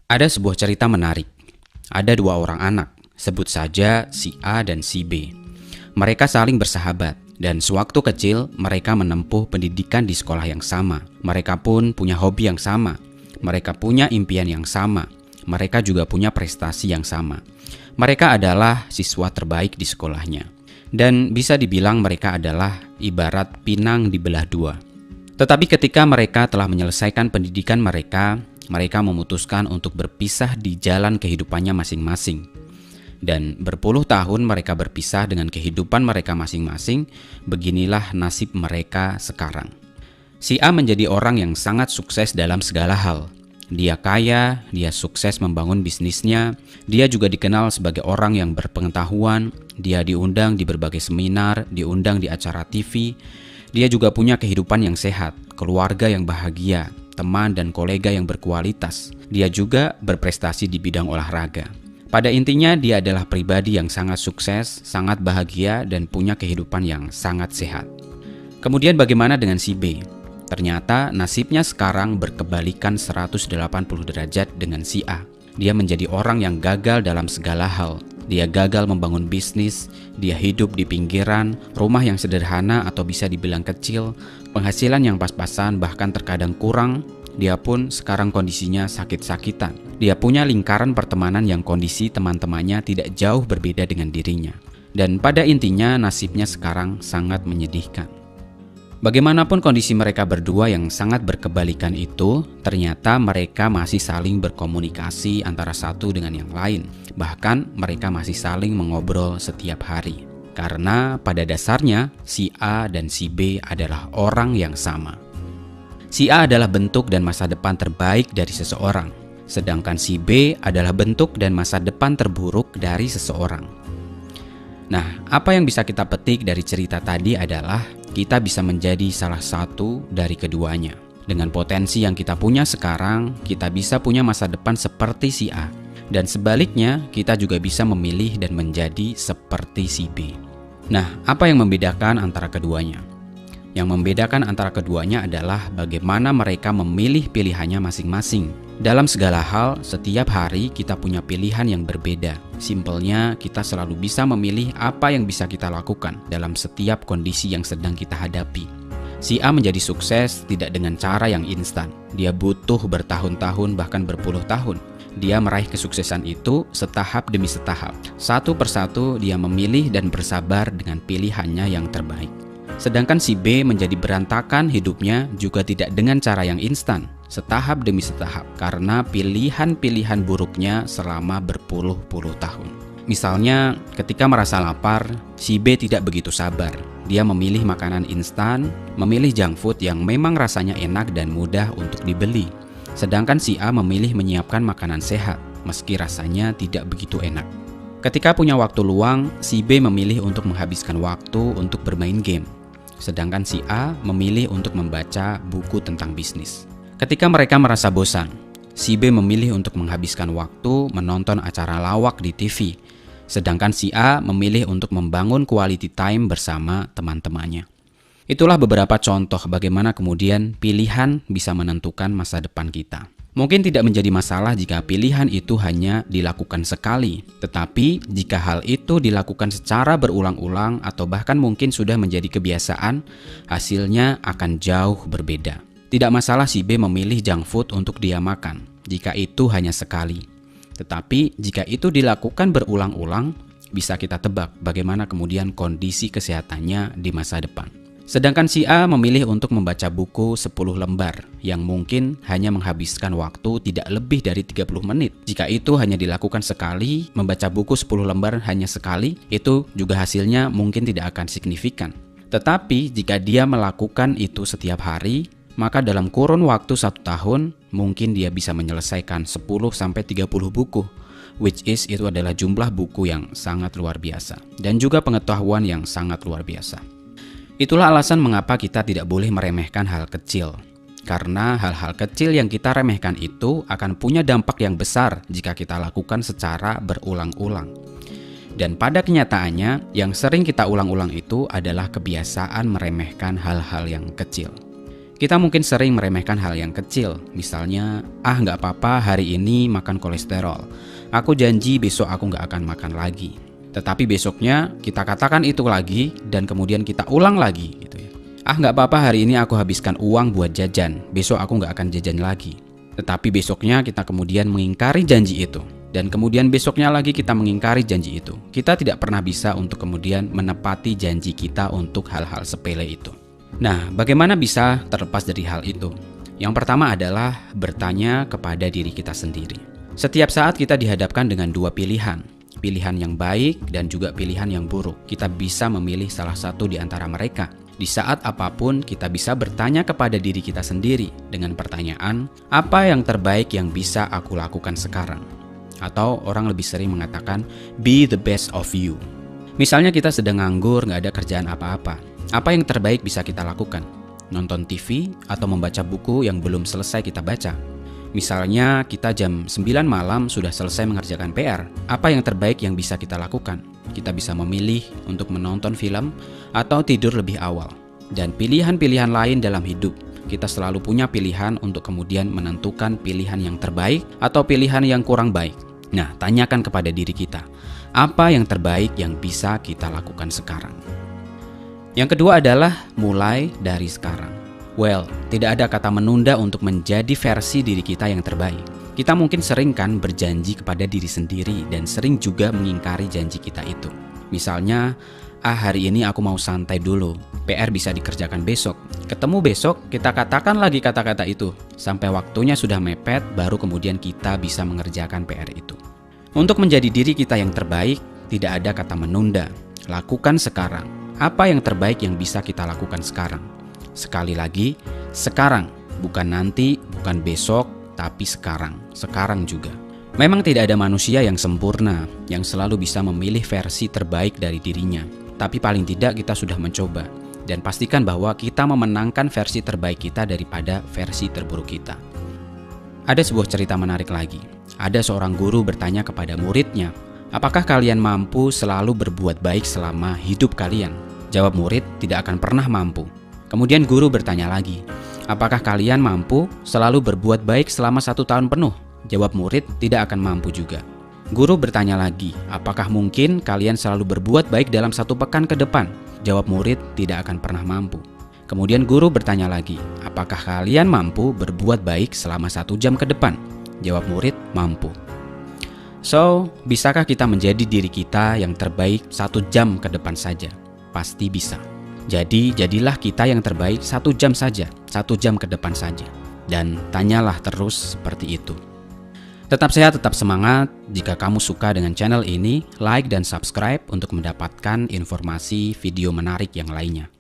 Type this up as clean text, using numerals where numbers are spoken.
Ada sebuah cerita menarik. Ada dua orang anak, sebut saja si A dan si B. Mereka saling bersahabat, dan sewaktu kecil mereka menempuh pendidikan di sekolah yang sama. Mereka pun punya hobi yang sama. Mereka punya impian yang sama. Mereka juga punya prestasi yang sama. Mereka adalah siswa terbaik di sekolahnya. Dan bisa dibilang mereka adalah ibarat pinang dibelah dua. Tetapi ketika mereka telah menyelesaikan pendidikan mereka memutuskan untuk berpisah di jalan kehidupannya masing-masing. Dan berpuluh tahun mereka berpisah dengan kehidupan mereka masing-masing, beginilah nasib mereka sekarang. Si A menjadi orang yang sangat sukses dalam segala hal. Dia kaya, dia sukses membangun bisnisnya, dia juga dikenal sebagai orang yang berpengetahuan, dia diundang di berbagai seminar, diundang di acara TV, dia juga punya kehidupan yang sehat, keluarga yang bahagia, teman dan kolega yang berkualitas. Dia juga berprestasi di bidang olahraga. Pada intinya dia adalah pribadi yang sangat sukses, sangat bahagia dan punya kehidupan yang sangat sehat. Kemudian bagaimana dengan si B? Ternyata nasibnya sekarang berkebalikan 180 derajat dengan si A. Dia menjadi orang yang gagal dalam segala hal. Dia gagal membangun bisnis, dia hidup di pinggiran, rumah yang sederhana atau bisa dibilang kecil, penghasilan yang pas-pasan bahkan terkadang kurang. Dia pun sekarang kondisinya sakit-sakitan. Dia punya lingkaran pertemanan yang kondisi teman-temannya tidak jauh berbeda dengan dirinya. Dan pada intinya nasibnya sekarang sangat menyedihkan. Bagaimanapun kondisi mereka berdua yang sangat berkebalikan itu, ternyata mereka masih saling berkomunikasi antara satu dengan yang lain. Bahkan mereka masih saling mengobrol setiap hari. Karena pada dasarnya si A dan si B adalah orang yang sama. Si A adalah bentuk dan masa depan terbaik dari seseorang, sedangkan si B adalah bentuk dan masa depan terburuk dari seseorang. Nah, apa yang bisa kita petik dari cerita tadi adalah kita bisa menjadi salah satu dari keduanya. Dengan potensi yang kita punya sekarang, kita bisa punya masa depan seperti si A. Dan sebaliknya, kita juga bisa memilih dan menjadi seperti si B. Nah, apa yang membedakan antara keduanya? Yang membedakan antara keduanya adalah bagaimana mereka memilih pilihannya masing-masing. Dalam segala hal, setiap hari kita punya pilihan yang berbeda. Simpelnya, kita selalu bisa memilih apa yang bisa kita lakukan dalam setiap kondisi yang sedang kita hadapi. Si A menjadi sukses tidak dengan cara yang instan. Dia butuh bertahun-tahun bahkan berpuluh tahun. Dia meraih kesuksesan itu setahap demi setahap. Satu persatu dia memilih dan bersabar dengan pilihannya yang terbaik. Sedangkan si B menjadi berantakan hidupnya juga tidak dengan cara yang instan, setahap demi setahap, karena pilihan-pilihan buruknya selama berpuluh-puluh tahun. Misalnya, ketika merasa lapar, si B tidak begitu sabar. Dia memilih makanan instan, memilih junk food yang memang rasanya enak dan mudah untuk dibeli. Sedangkan si A memilih menyiapkan makanan sehat, meski rasanya tidak begitu enak. Ketika punya waktu luang, si B memilih untuk menghabiskan waktu untuk bermain game. Sedangkan si A memilih untuk membaca buku tentang bisnis. Ketika mereka merasa bosan, si B memilih untuk menghabiskan waktu menonton acara lawak di TV. Sedangkan si A memilih untuk membangun quality time bersama teman-temannya. Itulah beberapa contoh bagaimana kemudian pilihan bisa menentukan masa depan kita. Mungkin tidak menjadi masalah jika pilihan itu hanya dilakukan sekali, tetapi jika hal itu dilakukan secara berulang-ulang atau bahkan mungkin sudah menjadi kebiasaan, hasilnya akan jauh berbeda. Tidak masalah si B memilih junk food untuk dia makan, jika itu hanya sekali. Tetapi jika itu dilakukan berulang-ulang, bisa kita tebak bagaimana kemudian kondisi kesehatannya di masa depan. Sedangkan si A memilih untuk membaca buku 10 lembar yang mungkin hanya menghabiskan waktu tidak lebih dari 30 menit. Jika itu hanya dilakukan sekali, membaca buku 10 lembar hanya sekali, itu juga hasilnya mungkin tidak akan signifikan. Tetapi jika dia melakukan itu setiap hari, maka dalam kurun waktu 1 tahun, mungkin dia bisa menyelesaikan 10-30 buku. Which is itu adalah jumlah buku yang sangat luar biasa. Dan juga pengetahuan yang sangat luar biasa. Itulah alasan mengapa kita tidak boleh meremehkan hal kecil. Karena hal-hal kecil yang kita remehkan itu akan punya dampak yang besar jika kita lakukan secara berulang-ulang. Dan pada kenyataannya, yang sering kita ulang-ulang itu adalah kebiasaan meremehkan hal-hal yang kecil. Kita mungkin sering meremehkan hal yang kecil, misalnya, nggak apa-apa hari ini makan kolesterol. Aku janji besok aku nggak akan makan lagi. Tetapi besoknya kita katakan itu lagi dan kemudian kita ulang lagi gitu ya. Nggak apa-apa hari ini aku habiskan uang buat jajan, besok aku nggak akan jajan lagi. Tetapi besoknya kita kemudian mengingkari janji itu. Dan kemudian besoknya lagi kita mengingkari janji itu. Kita tidak pernah bisa untuk kemudian menepati janji kita untuk hal-hal sepele itu. Nah, bagaimana bisa terlepas dari hal itu? Yang pertama adalah bertanya kepada diri kita sendiri. Setiap saat kita dihadapkan dengan dua pilihan. Pilihan yang baik dan juga pilihan yang buruk. Kita bisa memilih salah satu di antara mereka. Di saat apapun kita bisa bertanya kepada diri kita sendiri dengan pertanyaan, apa yang terbaik yang bisa aku lakukan sekarang? Atau orang lebih sering mengatakan, be the best of you. Misalnya kita sedang nganggur, gak ada kerjaan apa-apa. Apa yang terbaik bisa kita lakukan? Nonton TV atau membaca buku yang belum selesai kita baca? Misalnya kita jam 9 malam sudah selesai mengerjakan PR. Apa yang terbaik yang bisa kita lakukan? Kita bisa memilih untuk menonton film atau tidur lebih awal. Dan pilihan-pilihan lain dalam hidup. Kita selalu punya pilihan untuk kemudian menentukan pilihan yang terbaik atau pilihan yang kurang baik. Nah, tanyakan kepada diri kita, apa yang terbaik yang bisa kita lakukan sekarang? Yang kedua adalah mulai dari sekarang. Well, tidak ada kata menunda untuk menjadi versi diri kita yang terbaik. Kita mungkin sering kan berjanji kepada diri sendiri dan sering juga mengingkari janji kita itu. Misalnya, hari ini aku mau santai dulu, PR bisa dikerjakan besok. Ketemu besok, kita katakan lagi kata-kata itu. Sampai waktunya sudah mepet, baru kemudian kita bisa mengerjakan PR itu. Untuk menjadi diri kita yang terbaik, tidak ada kata menunda. Lakukan sekarang. Apa yang terbaik yang bisa kita lakukan sekarang? Sekali lagi, sekarang, bukan nanti, bukan besok, tapi sekarang. Sekarang juga. Memang tidak ada manusia yang sempurna, yang selalu bisa memilih versi terbaik dari dirinya. Tapi paling tidak kita sudah mencoba. Dan pastikan bahwa kita memenangkan versi terbaik kita daripada versi terburuk kita. Ada sebuah cerita menarik lagi. Ada seorang guru bertanya kepada muridnya, apakah kalian mampu selalu berbuat baik selama hidup kalian? Jawab murid, tidak akan pernah mampu. Kemudian guru bertanya lagi, apakah kalian mampu selalu berbuat baik selama 1 tahun penuh? Jawab murid, tidak akan mampu juga. Guru bertanya lagi, apakah mungkin kalian selalu berbuat baik dalam 1 pekan ke depan? Jawab murid, tidak akan pernah mampu. Kemudian guru bertanya lagi, apakah kalian mampu berbuat baik selama 1 jam ke depan? Jawab murid, mampu. So, bisakah kita menjadi diri kita yang terbaik 1 jam ke depan saja? Pasti bisa. Jadi, jadilah kita yang terbaik 1 jam saja, 1 jam ke depan saja. Dan tanyalah terus seperti itu. Tetap sehat, tetap semangat. Jika kamu suka dengan channel ini, like dan subscribe untuk mendapatkan informasi video menarik yang lainnya.